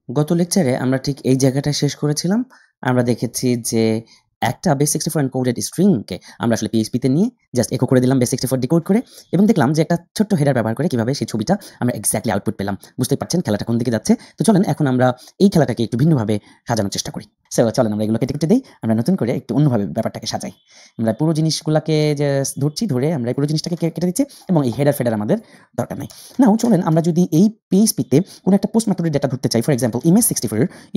গত লেকচারে আমরা ঠিক এই জায়গাটা শেষ করেছিলাম। আমরা দেখেছি যে একটা base64 এনকোডেড স্ট্রিংকে আমরা আসলে PHP তে নিয়ে জাস্ট একো করে দিলাম base64 ডিকোড করে এবং দেখলাম যে একটা ছোট্ট হেডার ব্যবহার করে কিভাবে সেই ছবিটা আমরা এক্স্যাক্টলি আউটপুট পেলাম। বুঝতেই পারছেন খেলাটা কোন দিকে যাচ্ছে। তো চলেন এখন আমরা এই খেলাটাকে একটু ভিন্নভাবে সাজানোর চেষ্টা করি। সো চলেন আমরা এগুলো কেটে কেটে দেই। আমরা নতুন করে একটু অন্যভাবে ব্যাপারটাকে সাজাই। আমরা পুরো জিনিসগুলাকে জাস্ট ধরে আমরা এই পুরো জিনিসটাকে কেটে দিচ্ছি এবং এই হেডার ফেডার আমাদের দরকার নাই। নাও চলেন আমরা যদি এই PHP তে কোনো একটা পোস্ট মেথডের ডেটা ধরতে চাই, ফর এক্সাম্পল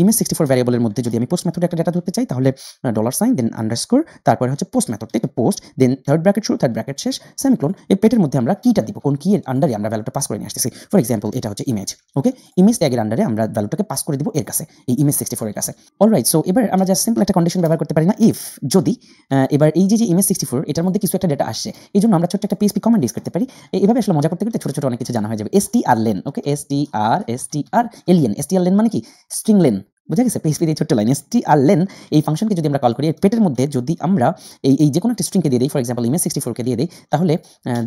image64 ভ্যারিয়েবলের মধ্যে যদি আমি পোস্ট মেথডে একটা ডেটা ধরতে চাই তাহলে $, দেন আন্ডারস্কোর, তারপরে হচ্ছে পোস্ট মেথড থেকে পোস্ট, দেন থার্ড ব্র্যাকেট শুরু, থার্ড ব্র্যাকেট শেষ, সেমিকোলন। এই পেটের মধ্যে আমরা কিটা দিব, কোন কি এর আন্ডারে আমরা ভ্যালুটা পাস করে নিয়ে আসতেছি। ফর এক্সাম্পল এটা হচ্ছে ইমেজ, ওকে, ইমেজ ট্যাগের আন্ডারে আমরা ভ্যালুটাকে পাস করে দিব এর কাছে, এই image64 এর কাছে। অলরাইট, সো এবার আমরা জাস্ট সিম্পল একটা কন্ডিশন ব্যবহার করতে পারি না, ইফ যদি এবার এই যে image64 এটার মধ্যে কিছু একটা ডেটা আসছে, এই জন্য আমরা ছোট্ট একটা PHP কমান্ড ইউজ করতে পারি। এভাবে আসলে মজা করতে করতে ছোট ছোট অনেক কিছু জানা হয়ে যাবে। strlen, ওকে, strlen মানে কি স্ট্রিং লেন, বুঝা গেছে? PHP এর ছোট্ট লাইন strlen এই ফাংশনকে যদি আমরা কল করি, এর পেটের মধ্যে যদি আমরা এই যে কোনো একটা স্ট্রিংকে দিয়ে দেই, ফর এক্সাম্পল image64 কে দিয়ে দেই, তাহলে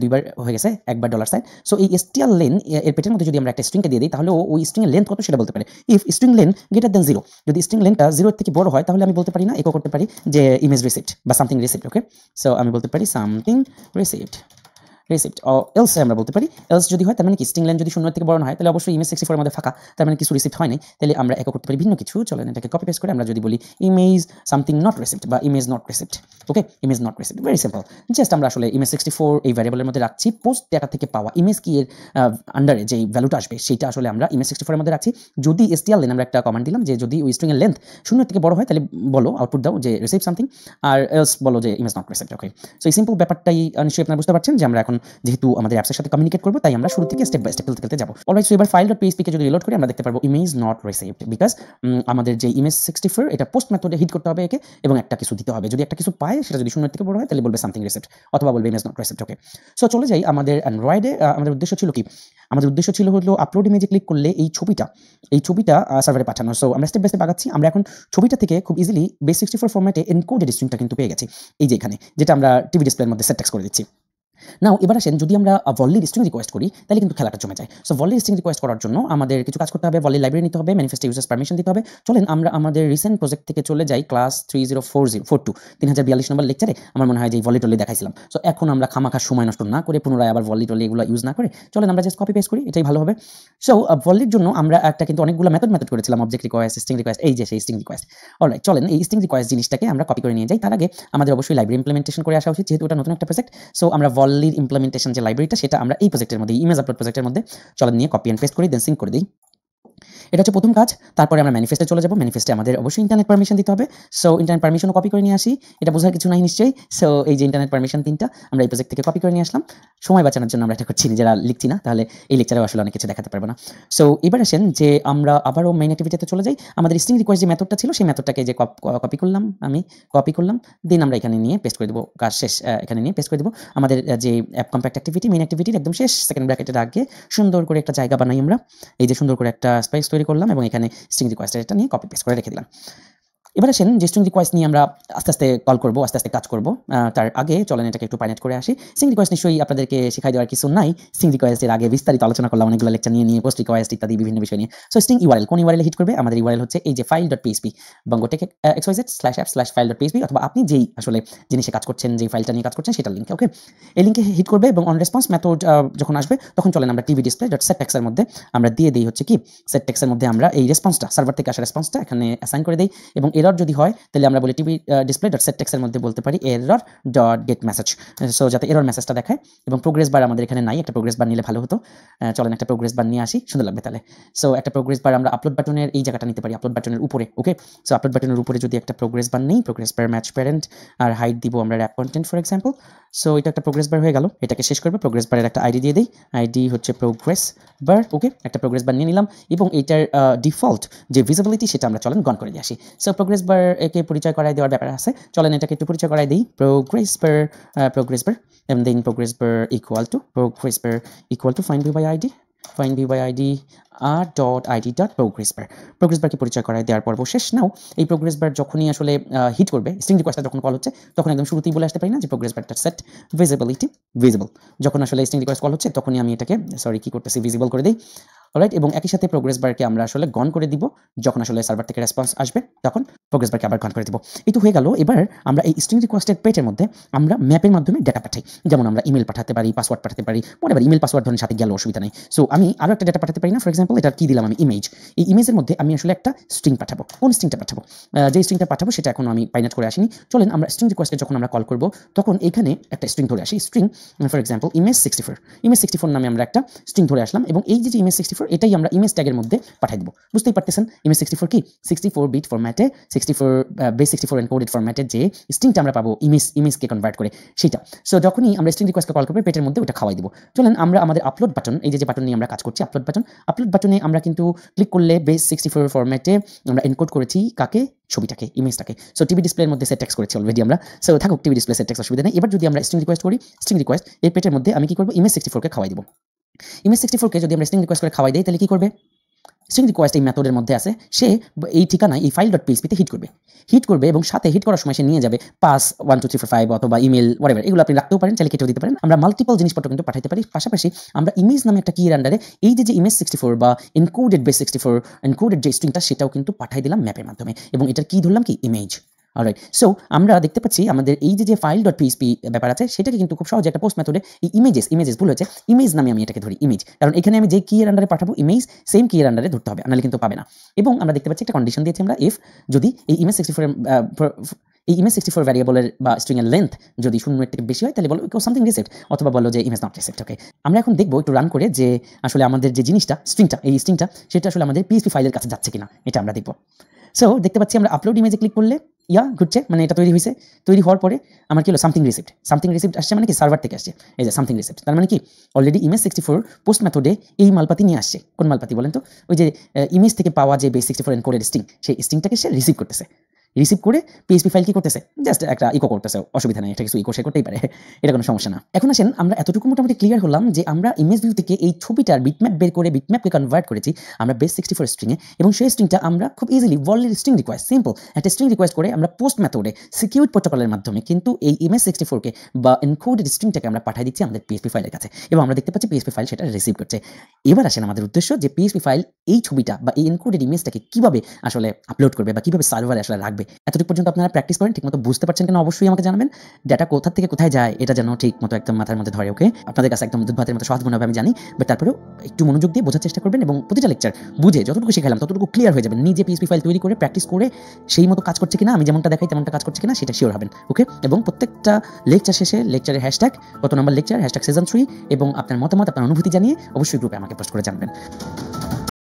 দুইবার হয়ে গেছে, একবার $সাইন। সো এই strlen এর পেটের মধ্যে যদি আমরা একটা স্ট্রিংকে দিয়ে দেই, তাহলে ওই স্ট্রিং এর লেন্থ কত সেটা বলতে পারে। If string lane greater than 0, যদি স্ট্রিং লেনটা 0 এর থেকে বড় হয় তাহলে আমি বলতে পারি না, ইকো করতে পারি যে ইমেজ রিসিভড বা সামথিং রিসিভড, ওকে। সো আমি বলতে পারি সামথিং রিসিভড, এলস আমরা বলতে পারি। এলস যদি হয় তার মানে কি স্ট্রিং লেন যদি 0 এর থেকে বড় না হয় তাহলে অবশ্যই image64 এর মধ্যে ফাঁকা, তার মানে কিছু রিসিভড হয় নাই। তাহলে আমরা একো করতে পারি ভিন্ন কিছু। চলেন এটাকে কপি পেস্ট করে আমরা যদি বলি ইমেজ সামথিং নট রিসিভড বা image not received, okay, image not received, very simple. Just আমরা আসলে image64 এই ভ্যারিয়েবলের মধ্যে রাখছি, পোস্ট ডেটা থেকে পাওয়া ইমেজ কি এর আন্ডারে যেই ভ্যালুটা আসবে সেটা আসলে আমরা image64 এর মধ্যে রাখছি। যদি strlen আমরা একটা কমান্ড দিলাম যে যদি ওই স্ট্রিং এর লেন্থ 0 এর থেকে বড় হয় তাহলে বলো আউটপুট দাও যে রিসিভ সামথিং, আর এলস বলো যে image not received, okay. So এই সিম্পল ব্যাপারটাই নিশ্চয়ই আপনারা বুঝতে পারছেন যে আমরা এখন যেহেতু আমাদের অ্যাপসের সাথে কমিউনিকেট করব তাই আমরা শুরু থেকে স্টেপ বাই স্টেপ খেলতে যাব। অলরাইট, সো এবার file.php কে যদি রিলোড করি আমরা দেখতে পারবো ইমেজ নট রিসিভড, বিকজ আমাদের যে image64 এটা পোস্ট মেথডে হিট করতে হবে একে এবং একটা কিছু দিতে হবে। যদি একটা কিছু পায় সেটা যদি 0 এর থেকে বড় হয় তাহলে বলবে সামথিং রিসিভড অথবা বলবে image not received, okay. So চলে যাই আমাদের অ্যান্ড্রয়েডে। আমাদের উদ্দেশ্য ছিল কি? আমাদের উদ্দেশ্য ছিল হলো আপলোড ইমেজে ক্লিক করলে এই ছবিটা সার্ভারে পাঠানো। সো আমরা স্টেপ বাই স্টেপ আগাচ্ছি। আমরা এখন ছবিটা থেকে খুব ইজিলি base64 ফরম্যাটে এনকোডেড স্ট্রিংটা কিন্তু পেয়ে গেছি, এই যে এখানে, যেটা আমরা টিভি ডিসপ্লের মধ্যে সেট টেক্সট করে দিচ্ছি। নাও এবার আসেন যদি আমরা ভলির স্ট্রিং রিকোয়েস্ট করি তাহলে কিন্তু খেলাটা জমে যায়। সো ভলির স্ট্রিং রিকোয়েস্ট করার জন্য আমাদের কিছু কাজ করতে হবে, ভলির লাইব্রেরি নিতে হবে, ম্যানিফেস্টে ইউজার্স পারমিশন দিতে হবে। চলেন আমরা আমাদের রিসেন্ট প্রজেক্ট থেকে চলে যাই ক্লাস 3042 নম্বর লেকচারে আমার মনে হয় যে ভলি টলি দেখাইছিলাম। সো এখন আমরা খামাখা সময় নষ্ট না করে পুনরায় আবার ভলি টলি এগুলো ইউজ না করে চলেন আমরা জাস্ট কপি পেস্ট করি, এটাই ভালো হবে। সো ভলির জন্য আমরা একটা কিন্তু অনেকগুলো মেথড করেছিলাম, অবজেক্ট রিকোয়েস্ট, স্ট্রিং রিকোয়েস্ট, এই যে সেই স্ট্রিং রিকোয়েস্ট। অলরাইট, চলেন এই স্ট্রিং রিকোয়েস্ট জিনিসটাকে আমরা কপি করে নিয়ে যাই। তার আগে আমাদের অবশ্যই লাইব্রেরি ইমপ্লিমেন্টেশন করে আসা উচিত, যেহেতু এটা নতুন একটা প্রজেক্ট। সো আমরা ভলির ইমপ্লিমেন্টেশন যে লাইব্রেরিটা সেটা আমরা এই প্রজেক্টের মধ্যে, ইমেজ আপলোড প্রজেক্টের মধ্যে চলেন নিয়ে কপি এন্ড পেস্ট করি, দেন সিঙ্ক করে দিই। এটা হচ্ছে প্রথম কাজ। তারপরে আমরা ম্যানিফেস্টে চলে যাব। ম্যানিফেস্টে আমাদের অবশ্যই ইন্টারনেট পারমিশন দিতে হবে। সো ইন্টারনেট পারমিশনও কপি করে নিয়ে আসি, এটা বোঝার কিছু নাই নিশ্চয়ই। সো এই যে ইন্টারনেট পারমিশন 3টা আমরা এই প্রজেক্ট থেকে কপি করে নিয়ে আসলাম। সময় বাঁচানোর জন্য আমরা এটা করছি, নিজেরা লিখছি না, তাহলে এই লেকচারেও আসলে অনেক কিছু দেখাতে পারবো না। সো এবার আসেন যে আমরা আবারও মেইন অ্যাক্টিভিটিতে চলে যাই। আমাদের স্ট্রিং রিকোয়েস্ট যে মেথডটা ছিল সেই মেথডটাকে যে কপি করলাম, দেন আমরা এখানে নিয়ে পেস্ট করে দেবো, কাজ শেষ। এখানে নিয়ে পেস্ট করে দেবো। আমাদের যে অ্যাপ কম্প্যাক্ট অ্যাক্টিভিটি, মেইন অ্যাক্টিভিটির একদম শেষ সেকেন্ড ব্র্যাকেটের আগে সুন্দর করে একটা জায়গা বানাই আমরা, এই যে সুন্দর করে একটা স্পেস তৈরি করলাম এবং এখানে স্ট্রিং রিকোয়েস্টের এটা নিয়ে কপি পেস্ট করে রেখে দিলাম। এবার আসেন যে স্ট্রিং রিকোয়েস্ট নিয়ে আমরা আস্তে আস্তে কল করব, আস্তে আস্তে কাজ করব। তার আগে চলেন এটাকে একটু পাইনেট করে আসি। স্ট্রিং রিকোয়েস্ট নিশ্চয়ই আপনাদেরকে শেখাই দেওয়ার কিছু নাই। স্ট্রিং রিকোয়েস্টের আগে বিস্তারিত আলোচনা করলাম অনেকগুলো লেকচার নিয়ে পোস্ট রিকোয়েস্ট ইত্যাদি বিভিন্ন বিষয় নিয়ে। সো স্ট্রিং ইউআরএল, কোন ইউআরএল হিট করবে? আমাদের ইউআরএল হচ্ছে এই যে file.php bongotech xyz/app/file.php, অথবা আপনি যেই আসলে জিনিসে কাজ করছেন, যেই ফাইলটা নিয়ে কাজ করছেন সেটার লিংক, ওকে। এই লিংকে হিট করবে এবং অন রেসপন্স মেথড যখন আসবে তখন চলেন আমরা টিভি ডিসপ্লে.setText এর মধ্যে আমরা দিয়ে দেই হচ্ছে কি setText এর মধ্যে আমরা এই রেসপন্সটা, সার্ভার থেকে আসা রেসপন্সটা এখানে অ্যাসাইন করে দেই এবং এরর যদি হয় তাহলে আমরা বলি টিভি ডিসপ্লে.setText এর মধ্যে বলতে পারি error.getMessage, সো যাতে এরর মেসেজটা দেখায়। এবং প্রোগ্রেস বার আমাদের এখানে নাই, একটা প্রোগ্রেস বার নিলে ভালো হতো। চলেন একটা প্রোগ্রেস বার নিয়ে আসি, সুন্দর লাগবে তাহলে। সো একটা প্রোগ্রেস বার আমরা আপলোড বাটনের এই জায়গাটা নিতে পারি, আপলোড বাটনের উপরে, ওকে। সো আপলোড বাটনের উপরে যদি একটা প্রোগ্রেস বার নেই, প্রোগ্রেস বার ম্যাচ প্যারেন্ট আর হাইট দিব আমরা rap content for example. So এটা একটা প্রোগ্রেস বার হয়ে গেল, এটাকে শেষ করবে। প্রোগ্রেস বারের একটা আইডি দিয়ে দেই, আইডি হচ্ছে প্রোগ্রেস বার, ওকে। একটা প্রোগ্রেস বার নিয়ে নিলাম এবং এটার ডিফল্ট যে ভিজিবিলিটি সেটা আমরা চলেন গন করে দিয়ে আসি। সো প্রোগ্রেস বার একে পরিচয় করাই দেওয়ার ব্যাপার আছে, চলেন এটাকে একটু পরিচয় করাই দিই। Progress bar and then progress bar equal to find view by id r.id.progress bar, progress বারকে পরিচয় করায় দেওয়ার পর্ব শেষ। নাও এই প্রোগ্রেস বার যখনই আসলে হিট করবে, স্ট্রিং রিকোয়েস্টটা যখন কল হচ্ছে তখন একদম শুরুতেই বলে আসতে পারি না যে প্রোগ্রেস বারটা সেট ভিজিবল, যখন আসলে স্ট্রিং রিকোয়েস্ট কল হচ্ছে তখনই আমি এটাকে কি করতেছি ভিজিবল করে দিই। অলরাইট, এবং একই সাথে প্রোগ্রেস বারকে আমরা আসলে গন করে দিব যখন আসলে সার্ভার থেকে রেসপন্স আসবে, তখন প্রোগ্রেস বারকে আবার গন করে দিব। এই তো হয়ে গেল। এবার আমরা এই স্ট্রিং রিকোয়েস্টের পেটের মধ্যে আমরা ম্যাপের মাধ্যমে ডেটা পাঠাই, যেমন আমরা ইমেল পাঠাতে পারি, পাসওয়ার্ড পাঠাতে পারি, হোয়াটএভার, ইমেল পাসওয়ার্ড ধরেন সাথে গেল, অসুবিধা নেই। সো আমি আরও একটা ডেটা পাঠাতে পারি না? ফর এক্সাম্পল এটা কি দিলাম আমি, ইমেজ। এই ইমেজের মধ্যে আমি আসলে একটা স্ট্রিং পাঠাবো। কোন স্ট্রিংটা পাঠাবো? যে স্ট্রিংটা পাঠাবো সেটা এখনো আমি পাইনাট করে আসিনি। চলেন আমরা স্ট্রিং রিকোয়েস্টে যখন আমরা কল করব তখন এখানে একটা স্ট্রিং ধরে আসি। স্ট্রিং ফর এক্সাম্পল ইমেজ 64 নামে আমরা একটা স্ট্রিং ধরে আসলাম, এবং এই যে ইমেজ 64 এটাই আমরা ইমেজ ট্যাগের মধ্যে পাঠিয়ে দেবো। বুঝতেই পারতেছেন ইমেজ 64 কি, 64 বিট ফরম্যাটে, 64 বেস 64 এনকোডেড ফরম্যাটের যে স্ট্রিংটা আমরা পাবো ইমেজকে কনভার্ট করে সেটা। সো যখনই আমরা স্ট্রিং রিকোয়েস্টকে কল করবো পেটের মধ্যে ওটা খাওয়াই দিব। চলেন আমরা আমাদের আপলোড বাটন, এই যে বাটন নিয়ে আমরা কাজ করছি, আপলোড বাটনে আমরা কিন্তু ক্লিক করলে বেস 64 ফরম্যাটে আমরা এনকোড করেছি কাকে, ছবিটাকে, ইমেজটাকে। সো টিভি ডিসপ্লের মধ্যে সেট টেক্সট করেছি অলরেডি আমরা। সো থাকুক টিভি ডিসপ্লে সেট টেক্সট, অসুবিধা নেই। এবার যদি আমরা স্ট্রিং রিকোয়েস্ট করি, স্ট্রিং রিকোয়েস্ট এই পেটের মধ্যে আমি কি করব, ইমেজ 64কে খাওয়াই দিব। ইমেজ 64কে যদি আমরা স্ট্রিং রিকোয়েস্ট করে খাওয়াই দেই তাহলে কি করবে, স্ট্রিং রিকোয়েস্ট এই মেথডের মধ্যে আছে, সে এই ঠিকানায় এই ফাইল.php তে হিট করবে এবং সাথে হিট করার সময় সে নিয়ে যাবে পাস 1 2 3 4 5 অথবা ইমেল হোয়াটএভার, এগুলো আপনি রাখতেও পারেন, চাইলে কেটেও দিতে পারেন। আমরা মাল্টিপল জিনিসপত্র কিন্তু পাঠাতে পারি। পাশাপাশি আমরা ইমেজ নামে একটা কির আন্ডারে এই যে ইমেজ 64 বা এনকোডেড বেস 64 এনকোডেড যে স্ট্রিংটা সেটাও কিন্তু পাঠাই দিলাম ম্যাপের মাধ্যমে, এবং এটার কি ধরলাম কি, ইমেজ। অলরাইট, সো আমরা দেখতে পাচ্ছি আমাদের এই যে ফাইল.php ব্যাপার আছে সেটাকে কিন্তু খুব সহজে একটা পোস্ট মেথডে এই ইমেজেস ভুল হয়েছে, ইমেজ নামে আমি এটাকে ধরি ইমেজ, কারণ এখানে আমি যে কি এর আন্ডারে পাঠাবো ইমেজ, সেম কি এর আন্ডারে ধরতে হবে, নাহলে কিন্তু পাবে না। এবং আমরা দেখতে পাচ্ছি একটা কন্ডিশন দিয়েছি আমরা, ইফ যদি এই ইমেজ 64 ভ্যারিয়েবলের বা স্ট্রিং এর লেন্থ যদি 0 এর থেকে বেশি হয় তাহলে বলো সামথিং রিসিভড, অথবা বলো যে ইমেজ নট রিসিভড। ওকে, আমরা এখন দেখবো একটু রান করে যে আসলে আমাদের যে জিনিসটা স্ট্রিংটা সেটা আসলে আমাদের পিএইচপি ফাইলের কাছে যাচ্ছে কিনা, এটা আমরা দেখবো। সো দেখতে পাচ্ছি আমরা আপলোড ইমেজে ক্লিক করলে ঘুরছে, মানে এটা তৈরি হয়েছে। তৈরি হওয়ার পরে আমার কি হলো, সামথিং রিসিভড আসছে, মানে কি সার্ভার থেকে আসছে, এই যে সামথিং রিসিভড, তার মানে কি অলরেডি ইমেজ 64 পোস্ট মেথডে এই মালপাতি নিয়ে আসছে। কোন মালপাতি বলেন তো? ওই যে ইমেজ থেকে পাওয়া যে বেস 64 এনকোডেড স্ট্রিং, সেই স্ট্রিংটাকে সে রিসিভ করে পিএইচপি ফাইল কি করতেছে, জাস্ট একটা ইকো করতেছে, অসুবিধা নেই, এটা কিছু ইকো সে করতেই পারে, এটা কোনো সমস্যা না। এখন আসেন আমরা এতটুকু মোটামুটি ক্লিয়ার হলাম যে আমরা ইমেজ ভিউ থেকে এই ছবিটার বিটম্যাপ বের করে বিটম্যাপকে কনভার্ট করেছি আমরা বেস 64 স্ট্রিংয়ে, এবং সেই স্ট্রিংটা আমরা খুব ইজিলি ওয়ার্ল্ডের স্ট্রিং রিকোয়েস্ট, সিম্পল একটা স্ট্রিং রিকোয়েস্ট করে আমরা পোস্ট মেথডে সিকিউরড প্রোটোকলের মাধ্যমে কিন্তু এই ইমেজ 64কে বা এনকোডেড স্ট্রিংটাকে আমরা পাঠিয়ে দিচ্ছি আমাদের পিএইচপি ফাইলের কাছে, এবং আমরা দেখতে পাচ্ছি পিএইচপি ফাইল সেটা রিসিভ করছে। এবার আসেন আমাদের উদ্দেশ্য যে পিএইচপি ফাইল এই ছবিটা বা এই এনকোডেড ইমেজটাকে কিভাবে আসলে আপলোড করবে বা কিভাবে সার্ভারে আসলে রাখবে। এতটুকু পর্যন্ত আপনারা প্র্যাকটিস করেন, ঠিকমতো বুঝতে পারছেন কিনা অবশ্যই আমাকে জানাবেন। ডাটা কোথা থেকে কোথায় যায় এটা যেন ঠিকমতো একদম মাথার মধ্যে ধরে। ওকে, আপনাদের কাছে একদম দুধ ভাতের মতো সহজ মনে হবে আমি জানি, বাট তারপরেও একটু মনোযোগ দিয়ে বোঝার চেষ্টা করবেন, এবং প্রতিটা লেকচার বুঝে যতটুকু শিখালাম ততটুকু ক্লিয়ার হয়ে যাবেন। নিজে পিএইচপি ফাইল তৈরি করে প্র্যাকটিস করে সেই মতো কাজ করছে কিনা, আমি যেমনটা দেখাই তেমনটা কাজ করছে কিনা সেটা শিওর হবেন। ওকে, এবং প্রত্যেকটা লেকচার শেষে লেকচারের হ্যাশট্যাগ কত নম্বর লেকচার, হ্যাশট্যাগ সিজন 3, এবং আপনার মতামত আপনার অনুভূতি জানিয়ে অবশ্যই গ্রুপে আমাকে পোস্ট করে জানাবেন।